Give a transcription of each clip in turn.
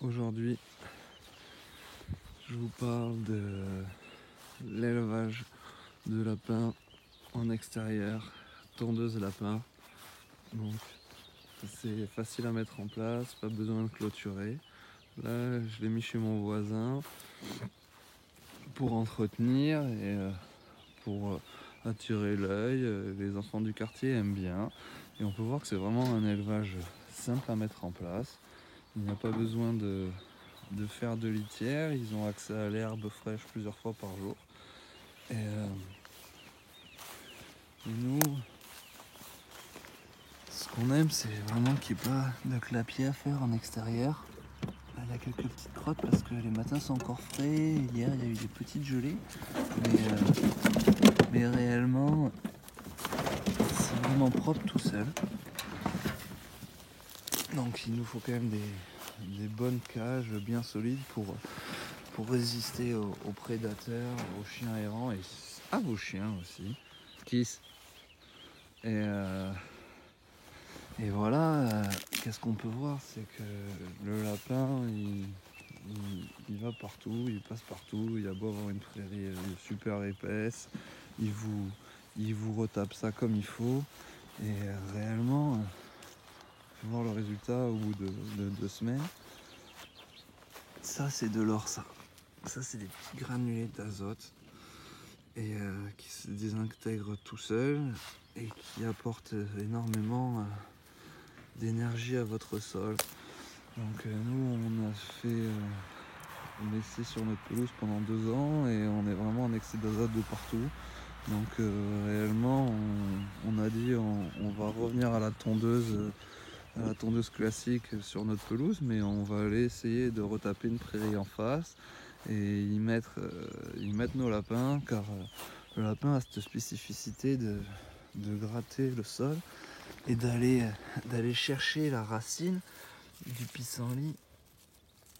Aujourd'hui, je vous parle de l'élevage de lapins en extérieur, tondeuse lapin. Donc, c'est facile à mettre en place, pas besoin de clôturer. Là, je l'ai mis chez mon voisin pour entretenir et pour attirer l'œil. Les enfants du quartier aiment bien. Et on peut voir que c'est vraiment un élevage simple à mettre en place. Il n'y a pas besoin de faire de litière. Ils ont accès à l'herbe fraîche plusieurs fois par jour. Et nous, ce qu'on aime, c'est vraiment qu'il n'y ait pas de clapier à faire en extérieur. Là, il y a quelques petites crottes parce que les matins sont encore frais. Hier, il y a eu des petites gelées. Mais réellement, c'est vraiment propre tout seul. Donc il nous faut quand même des bonnes cages bien solides pour résister aux prédateurs, aux chiens errants et à vos chiens aussi. Kiss. Et voilà, qu'est-ce qu'on peut voir, c'est que le lapin, il va partout, il passe partout, il a beau avoir une prairie super épaisse, il vous retape ça comme il faut, et réellement, faut voir le résultat au bout de 2 semaines. Ça, c'est de l'or, ça. Ça, c'est des petits granulés d'azote et qui se désintègrent tout seuls et qui apportent énormément d'énergie à votre sol. Donc nous, on essaie sur notre pelouse pendant 2 ans et on est vraiment en excès d'azote de partout. Donc réellement, on a dit on va revenir à la tondeuse classique sur notre pelouse, mais on va aller essayer de retaper une prairie en face et y mettre nos lapins, car le lapin a cette spécificité de gratter le sol et d'aller chercher la racine du pissenlit,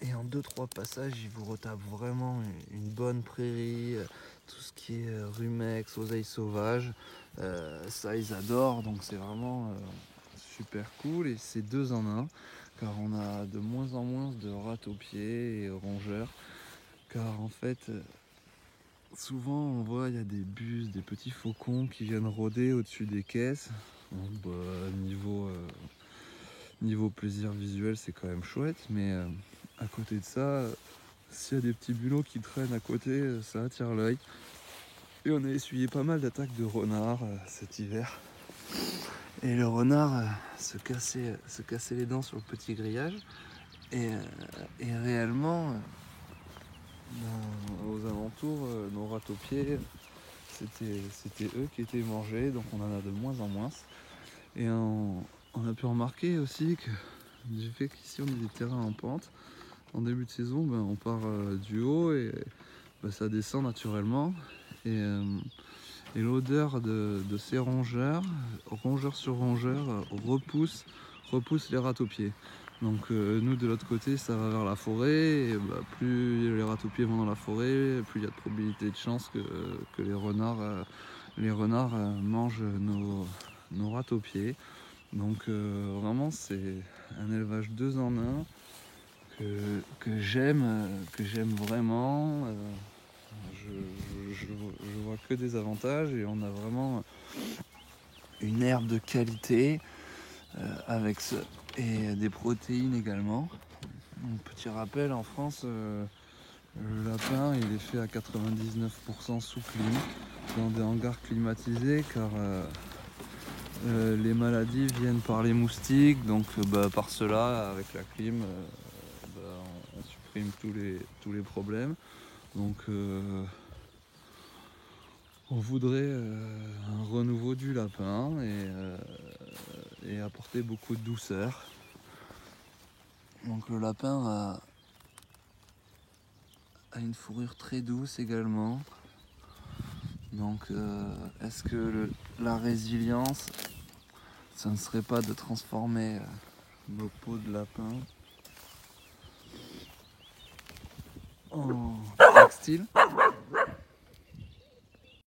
et en 2-3 passages il vous retape vraiment une bonne prairie, tout ce qui est rumex, oseille sauvage, ça ils adorent, donc c'est vraiment super cool. Et c'est 2 en 1, car on a de moins en moins de rats-aux-pieds et rongeurs, car en fait souvent on voit il y a des bus, des petits faucons qui viennent rôder au-dessus des caisses. Donc, niveau plaisir visuel, c'est quand même chouette, mais à côté de ça, s'il y a des petits bulots qui traînent à côté, ça attire l'œil. Et on a essuyé pas mal d'attaques de renards cet hiver. Et le renard se cassait les dents sur le petit grillage. Et réellement, aux alentours, nos rats-aux-pieds, c'était eux qui étaient mangés, donc on en a de moins en moins. Et on a pu remarquer aussi que du fait qu'ici on a des terrains en pente, en début de saison, on part du haut et ça descend naturellement. Et l'odeur de ces rongeurs sur rongeurs, repousse les rats-aux-pieds. Donc nous de l'autre côté, ça va vers la forêt, et plus les rats-aux-pieds vont dans la forêt, plus il y a de probabilité de chance que les renards mangent nos rats-aux-pieds. Donc vraiment c'est un élevage 2 en 1 que j'aime vraiment. Je vois que des avantages, et on a vraiment une herbe de qualité avec et des protéines également. Donc, petit rappel, en France, le lapin il est fait à 99% sous clim, dans des hangars climatisés, car les maladies viennent par les moustiques, donc par cela, avec la clim, on supprime tous les problèmes. Donc on voudrait un renouveau du lapin et apporter beaucoup de douceur. Donc le lapin a une fourrure très douce également. Donc est-ce que la résilience, ça ne serait pas de transformer nos peaux de lapin en textile?